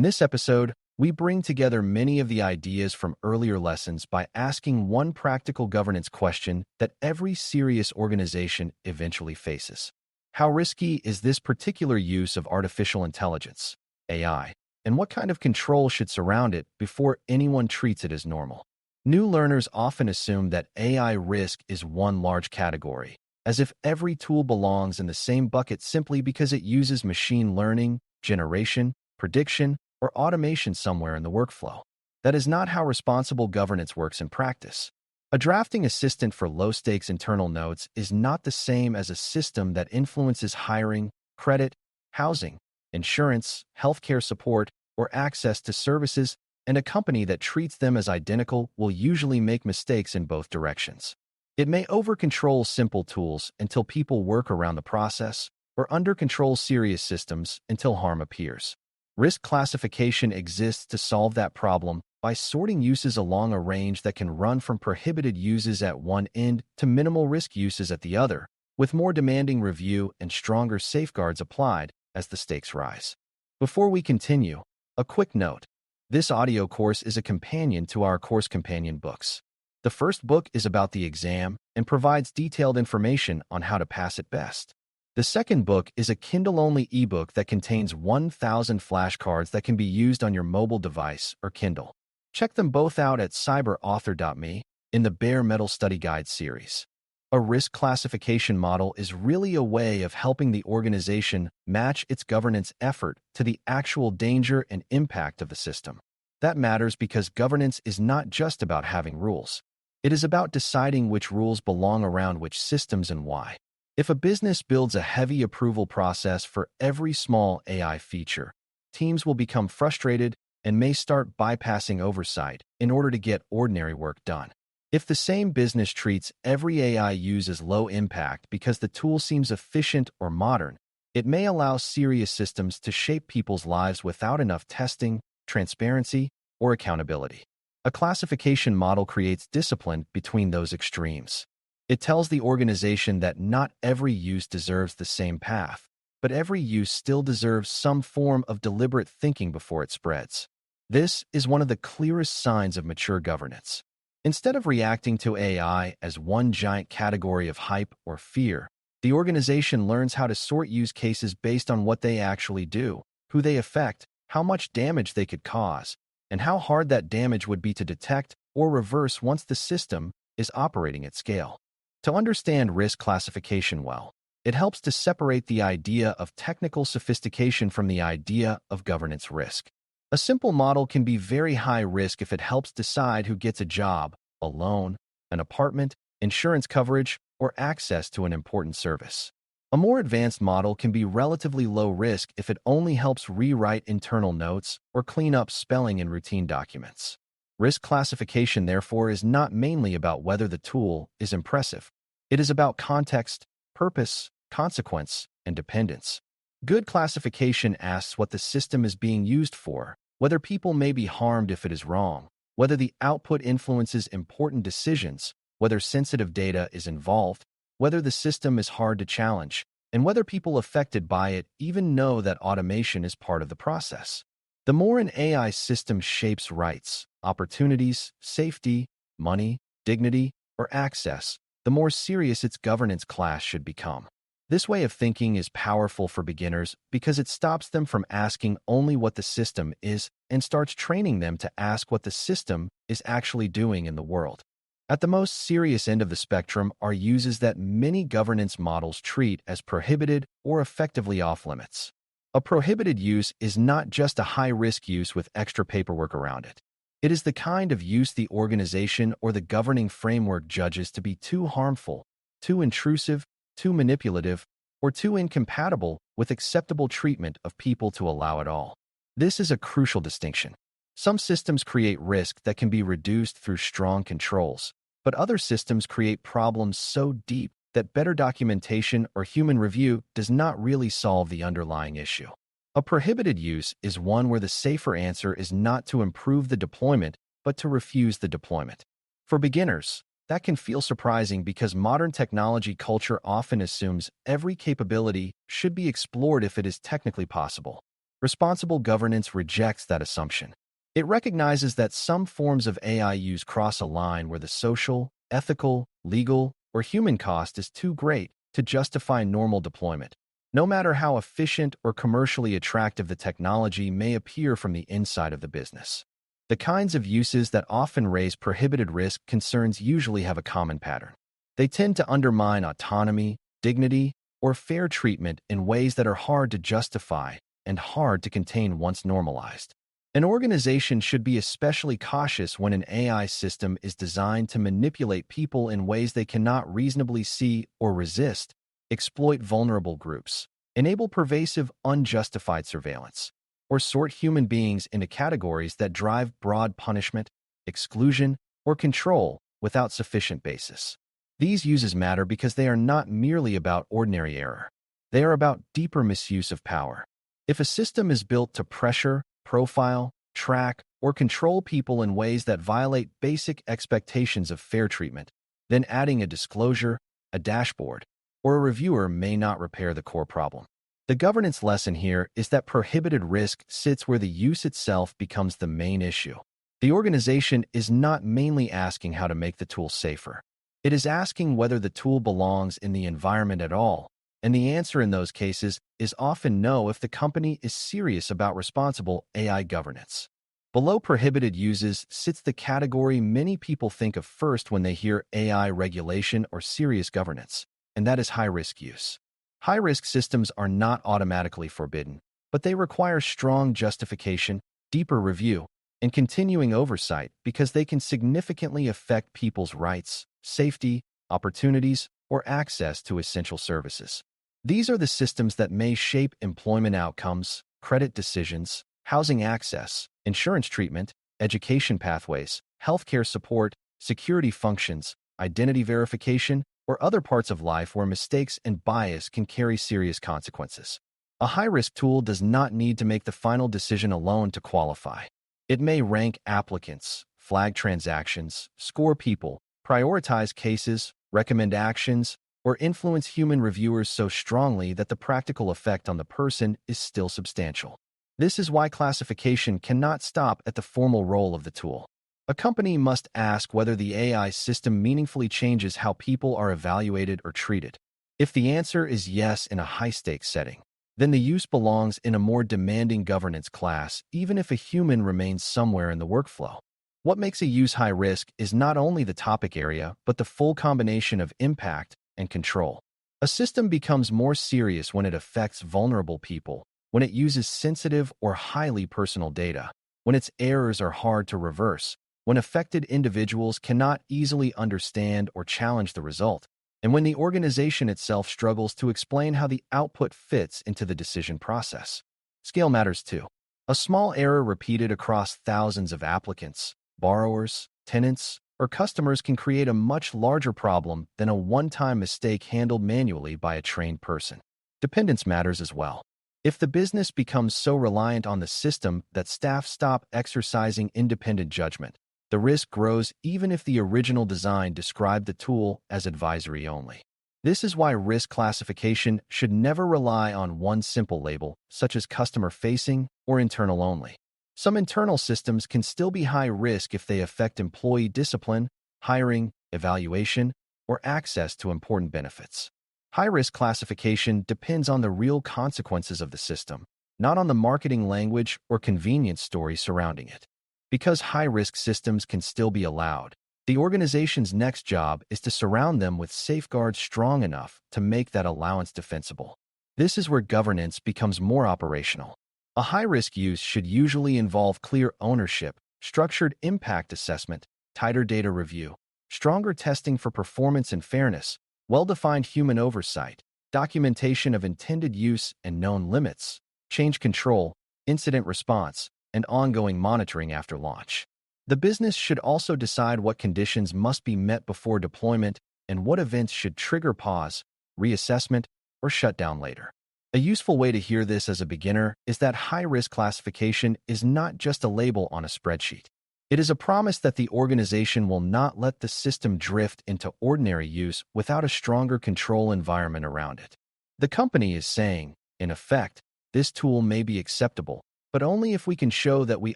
this episode, we bring together many of the ideas from earlier lessons by asking one practical governance question that every serious organization eventually faces. How risky is this particular use of artificial intelligence, AI, and what kind of control should surround it before anyone treats it as normal? New learners often assume that AI risk is one large category, as if every tool belongs in the same bucket simply because it uses machine learning, generation, prediction, or automation somewhere in the workflow. That is not how responsible governance works in practice. A drafting assistant for low-stakes internal notes is not the same as a system that influences hiring, credit, housing, insurance, healthcare support, or access to services, and a company that treats them as identical will usually make mistakes in both directions. It may over-control simple tools until people work around the process, or under-control serious systems until harm appears. Risk classification exists to solve that problem by sorting uses along a range that can run from prohibited uses at one end to minimal risk uses at the other, with more demanding review and stronger safeguards applied as the stakes rise. Before we continue, a quick note. This audio course is a companion to our course companion books. The first book is about the exam and provides detailed information on how to pass it best. The second book is a Kindle-only ebook that contains 1,000 flashcards that can be used on your mobile device or Kindle. Check them both out at cyber.author.me in the Bare Metal Study Guide series. A risk classification model is really a way of helping the organization match its governance effort to the actual danger and impact of the system. That matters because governance is not just about having rules. It is about deciding which rules belong around which systems and why. If a business builds a heavy approval process for every small AI feature, teams will become frustrated and may start bypassing oversight in order to get ordinary work done. If the same business treats every AI use as low impact because the tool seems efficient or modern, it may allow serious systems to shape people's lives without enough testing, transparency, or accountability. A classification model creates discipline between those extremes. It tells the organization that not every use deserves the same path, but every use still deserves some form of deliberate thinking before it spreads. This is one of the clearest signs of mature governance. Instead of reacting to AI as one giant category of hype or fear, the organization learns how to sort use cases based on what they actually do, who they affect, how much damage they could cause, and how hard that damage would be to detect or reverse once the system is operating at scale. To understand risk classification well, it helps to separate the idea of technical sophistication from the idea of governance risk. A simple model can be very high risk if it helps decide who gets a job, a loan, an apartment, insurance coverage, or access to an important service. A more advanced model can be relatively low risk if it only helps rewrite internal notes or clean up spelling in routine documents. Risk classification, therefore, is not mainly about whether the tool is impressive. It is about context, purpose, consequence, and dependence. Good classification asks what the system is being used for, whether people may be harmed if it is wrong, whether the output influences important decisions, whether sensitive data is involved, whether the system is hard to challenge, and whether people affected by it even know that automation is part of the process. The more an AI system shapes rights, opportunities, safety, money, dignity, or access, the more serious its governance class should become. This way of thinking is powerful for beginners because it stops them from asking only what the system is and starts training them to ask what the system is actually doing in the world. At the most serious end of the spectrum are uses that many governance models treat as prohibited or effectively off-limits. A prohibited use is not just a high-risk use with extra paperwork around it. It is the kind of use the organization or the governing framework judges to be too harmful, too intrusive, too manipulative, or too incompatible with acceptable treatment of people to allow it all. This is a crucial distinction. Some systems create risk that can be reduced through strong controls, but other systems create problems so deep that better documentation or human review does not really solve the underlying issue. A prohibited use is one where the safer answer is not to improve the deployment, but to refuse the deployment. For beginners, that can feel surprising because modern technology culture often assumes every capability should be explored if it is technically possible. Responsible governance rejects that assumption. It recognizes that some forms of AI use cross a line where the social, ethical, legal, or human cost is too great to justify normal deployment, no matter how efficient or commercially attractive the technology may appear from the inside of the business. The kinds of uses that often raise prohibited risk concerns usually have a common pattern. They tend to undermine autonomy, dignity, or fair treatment in ways that are hard to justify and hard to contain once normalized. An organization should be especially cautious when an AI system is designed to manipulate people in ways they cannot reasonably see or resist, exploit vulnerable groups, enable pervasive, unjustified surveillance, or sort human beings into categories that drive broad punishment, exclusion, or control without sufficient basis. These uses matter because they are not merely about ordinary error. They are about deeper misuse of power. If a system is built to pressure, profile, track, or control people in ways that violate basic expectations of fair treatment, then adding a disclosure, a dashboard, or a reviewer may not repair the core problem. The governance lesson here is that prohibited risk sits where the use itself becomes the main issue. The organization is not mainly asking how to make the tool safer. It is asking whether the tool belongs in the environment at all, and the answer in those cases is often no if the company is serious about responsible AI governance. Below prohibited uses sits the category many people think of first when they hear AI regulation or serious governance, and that is high-risk use. High-risk systems are not automatically forbidden, but they require strong justification, deeper review, and continuing oversight because they can significantly affect people's rights, safety, opportunities, or access to essential services. These are the systems that may shape employment outcomes, credit decisions, housing access, insurance treatment, education pathways, healthcare support, security functions, identity verification, or other parts of life where mistakes and bias can carry serious consequences. A high-risk tool does not need to make the final decision alone to qualify. It may rank applicants, flag transactions, score people, prioritize cases, recommend actions, or influence human reviewers so strongly that the practical effect on the person is still substantial. This is why classification cannot stop at the formal role of the tool. A company must ask whether the AI system meaningfully changes how people are evaluated or treated. If the answer is yes in a high-stakes setting, then the use belongs in a more demanding governance class, even if a human remains somewhere in the workflow. What makes a use high risk is not only the topic area, but the full combination of impact and control. A system becomes more serious when it affects vulnerable people, when it uses sensitive or highly personal data, when its errors are hard to reverse, when affected individuals cannot easily understand or challenge the result, and when the organization itself struggles to explain how the output fits into the decision process. Scale matters too. A small error repeated across thousands of applicants, borrowers, tenants, or customers can create a much larger problem than a one-time mistake handled manually by a trained person. Dependence matters as well. If the business becomes so reliant on the system that staff stop exercising independent judgment, the risk grows even if the original design described the tool as advisory only. This is why risk classification should never rely on one simple label, such as customer-facing or internal only. Some internal systems can still be high risk if they affect employee discipline, hiring, evaluation, or access to important benefits. High-risk classification depends on the real consequences of the system, not on the marketing language or convenience story surrounding it. Because high-risk systems can still be allowed, the organization's next job is to surround them with safeguards strong enough to make that allowance defensible. This is where governance becomes more operational. A high-risk use should usually involve clear ownership, structured impact assessment, tighter data review, stronger testing for performance and fairness, well-defined human oversight, documentation of intended use and known limits, change control, incident response, and ongoing monitoring after launch. The business should also decide what conditions must be met before deployment and what events should trigger pause, reassessment, or shut down later. A useful way to hear this as a beginner is that high-risk classification is not just a label on a spreadsheet. It is a promise that the organization will not let the system drift into ordinary use without a stronger control environment around it. The company is saying, in effect, this tool may be acceptable, but only if we can show that we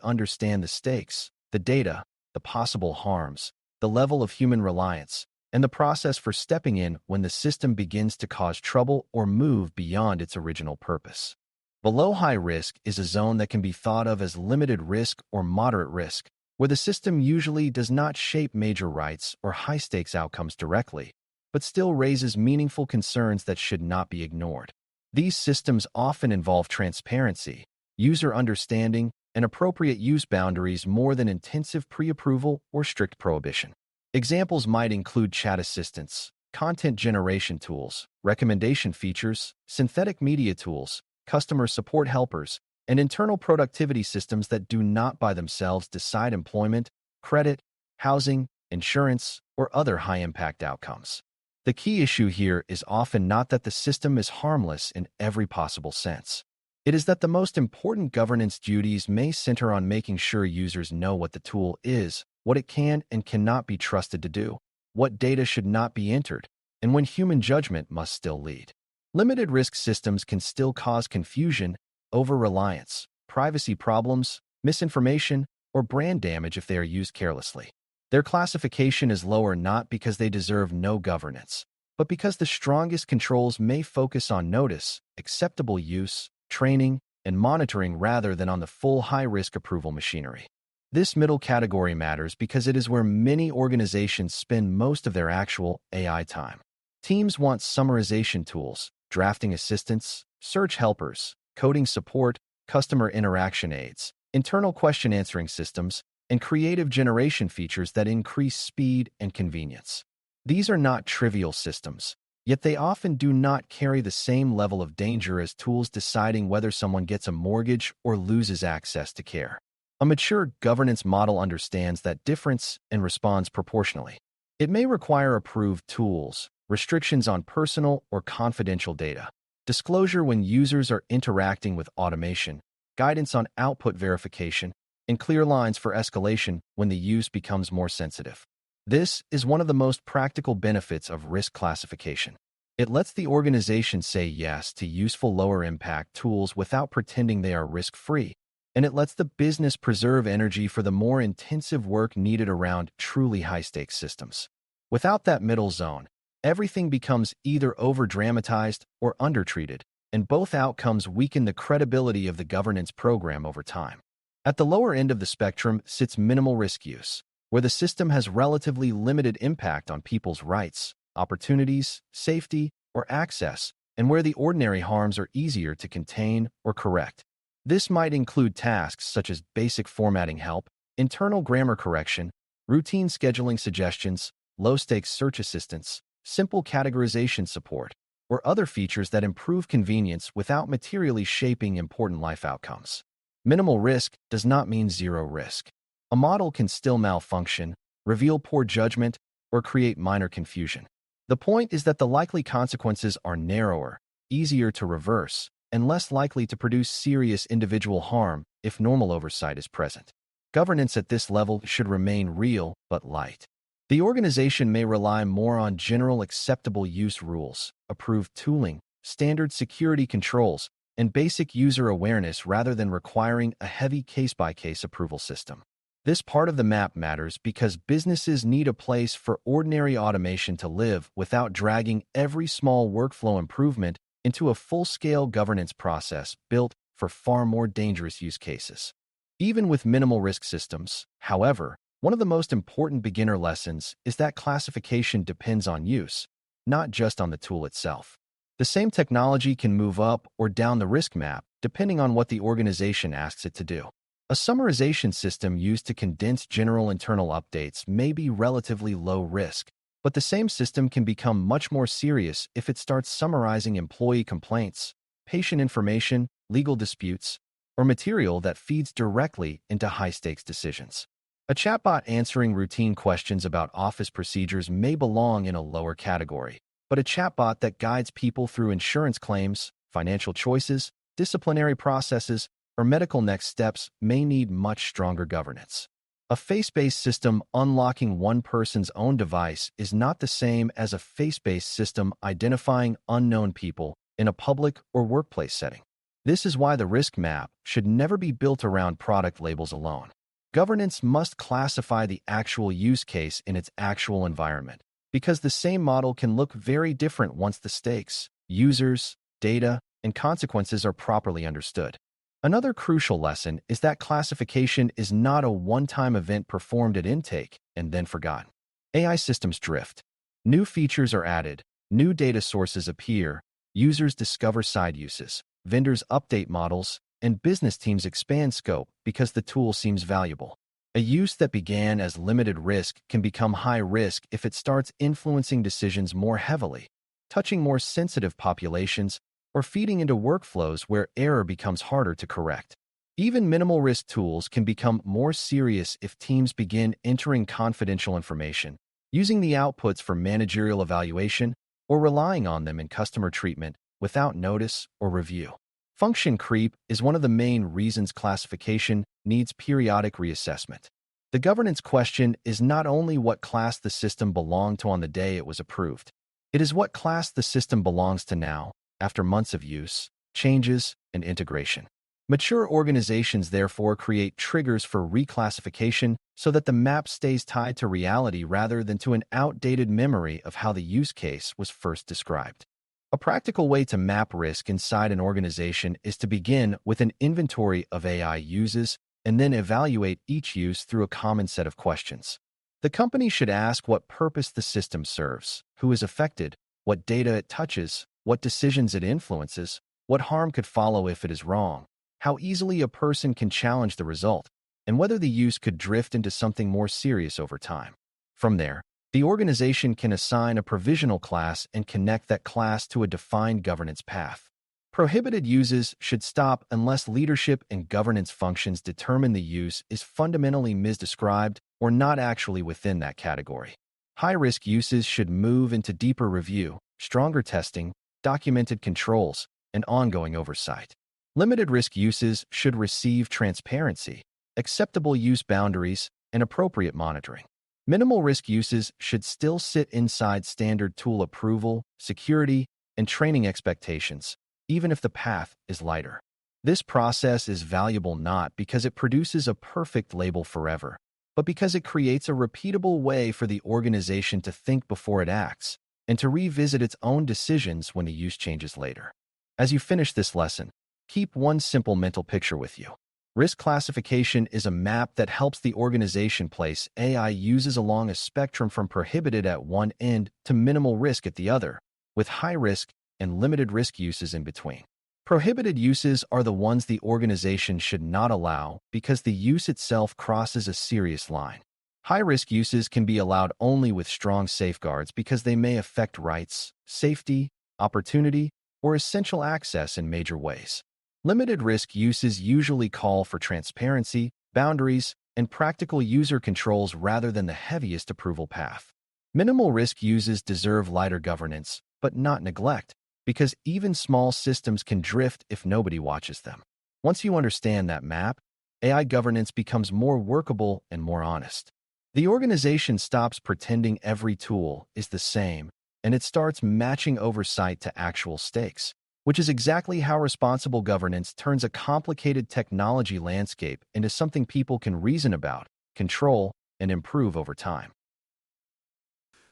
understand the stakes, the data, the possible harms, the level of human reliance, and the process for stepping in when the system begins to cause trouble or move beyond its original purpose. Below high risk is a zone that can be thought of as limited risk or moderate risk, where the system usually does not shape major rights or high-stakes outcomes directly, but still raises meaningful concerns that should not be ignored. These systems often involve transparency, user understanding, and appropriate use boundaries more than intensive pre-approval or strict prohibition. Examples might include chat assistants, content generation tools, recommendation features, synthetic media tools, customer support helpers, and internal productivity systems that do not by themselves decide employment, credit, housing, insurance, or other high-impact outcomes. The key issue here is often not that the system is harmless in every possible sense. It is that the most important governance duties may center on making sure users know what the tool is, what it can and cannot be trusted to do, what data should not be entered, and when human judgment must still lead. Limited risk systems can still cause confusion, over-reliance, privacy problems, misinformation, or brand damage if they are used carelessly. Their classification is lower not because they deserve no governance, but because the strongest controls may focus on notice, acceptable use, training, and monitoring rather than on the full high-risk approval machinery. This middle category matters because it is where many organizations spend most of their actual AI time. Teams want summarization tools, drafting assistants, search helpers, coding support, customer interaction aids, internal question answering systems, and creative generation features that increase speed and convenience. These are not trivial systems, yet they often do not carry the same level of danger as tools deciding whether someone gets a mortgage or loses access to care. A mature governance model understands that difference and responds proportionally. It may require approved tools, restrictions on personal or confidential data, disclosure when users are interacting with automation, guidance on output verification, and clear lines for escalation when the use becomes more sensitive. This is one of the most practical benefits of risk classification. It lets the organization say yes to useful lower-impact tools without pretending they are risk-free, and it lets the business preserve energy for the more intensive work needed around truly high-stakes systems. Without that middle zone, everything becomes either over-dramatized or undertreated, and both outcomes weaken the credibility of the governance program over time. At the lower end of the spectrum sits minimal risk use, where the system has relatively limited impact on people's rights, opportunities, safety, or access, and where the ordinary harms are easier to contain or correct. This might include tasks such as basic formatting help, internal grammar correction, routine scheduling suggestions, low-stakes search assistance, simple categorization support, or other features that improve convenience without materially shaping important life outcomes. Minimal risk does not mean zero risk. A model can still malfunction, reveal poor judgment, or create minor confusion. The point is that the likely consequences are narrower, easier to reverse, and less likely to produce serious individual harm if normal oversight is present. Governance at this level should remain real but light. The organization may rely more on general acceptable use rules, approved tooling, standard security controls, and basic user awareness rather than requiring a heavy case-by-case approval system. This part of the map matters because businesses need a place for ordinary automation to live without dragging every small workflow improvement into a full-scale governance process built for far more dangerous use cases. Even with minimal risk systems, however, one of the most important beginner lessons is that classification depends on use, not just on the tool itself. The same technology can move up or down the risk map depending on what the organization asks it to do. A summarization system used to condense general internal updates may be relatively low risk, but the same system can become much more serious if it starts summarizing employee complaints, patient information, legal disputes, or material that feeds directly into high-stakes decisions. A chatbot answering routine questions about office procedures may belong in a lower category, but a chatbot that guides people through insurance claims, financial choices, disciplinary processes, or medical next steps may need much stronger governance. A face-based system unlocking one person's own device is not the same as a face-based system identifying unknown people in a public or workplace setting. This is why the risk map should never be built around product labels alone. Governance must classify the actual use case in its actual environment, because the same model can look very different once the stakes, users, data, and consequences are properly understood. Another crucial lesson is that classification is not a one-time event performed at intake and then forgotten. AI systems drift. New features are added, new data sources appear, users discover side uses, vendors update models, and business teams expand scope because the tool seems valuable. A use that began as limited risk can become high risk if it starts influencing decisions more heavily, touching more sensitive populations, or feeding into workflows where error becomes harder to correct. Even minimal risk tools can become more serious if teams begin entering confidential information, using the outputs for managerial evaluation, or relying on them in customer treatment without notice or review. Function creep is one of the main reasons classification needs periodic reassessment. The governance question is not only what class the system belonged to on the day it was approved. It is what class the system belongs to now, after months of use, changes, and integration. Mature organizations therefore create triggers for reclassification so that the map stays tied to reality rather than to an outdated memory of how the use case was first described. A practical way to map risk inside an organization is to begin with an inventory of AI uses and then evaluate each use through a common set of questions. The company should ask what purpose the system serves, who is affected, what data it touches, what decisions it influences, what harm could follow if it is wrong, how easily a person can challenge the result, and whether the use could drift into something more serious over time. From there, the organization can assign a provisional class and connect that class to a defined governance path. Prohibited uses should stop unless leadership and governance functions determine the use is fundamentally misdescribed or not actually within that category. High-risk uses should move into deeper review, stronger testing, documented controls, and ongoing oversight. Limited-risk uses should receive transparency, acceptable use boundaries, and appropriate monitoring. Minimal-risk uses should still sit inside standard tool approval, security, and training expectations, even if the path is lighter. This process is valuable not because it produces a perfect label forever, but because it creates a repeatable way for the organization to think before it acts and to revisit its own decisions when the use changes later. As you finish this lesson, keep one simple mental picture with you. Risk classification is a map that helps the organization place AI uses along a spectrum from prohibited at one end to minimal risk at the other, with high risk and limited risk uses in between. Prohibited uses are the ones the organization should not allow because the use itself crosses a serious line. High-risk uses can be allowed only with strong safeguards because they may affect rights, safety, opportunity, or essential access in major ways. Limited-risk uses usually call for transparency, boundaries, and practical user controls rather than the heaviest approval path. Minimal-risk uses deserve lighter governance, but not neglect, because even small systems can drift if nobody watches them. Once you understand that map, AI governance becomes more workable and more honest. The organization stops pretending every tool is the same, and it starts matching oversight to actual stakes, which is exactly how responsible governance turns a complicated technology landscape into something people can reason about, control, and improve over time.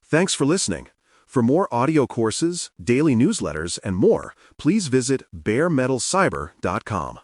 Thanks for listening. For more audio courses, daily newsletters, and more, please visit DailyCyber.News.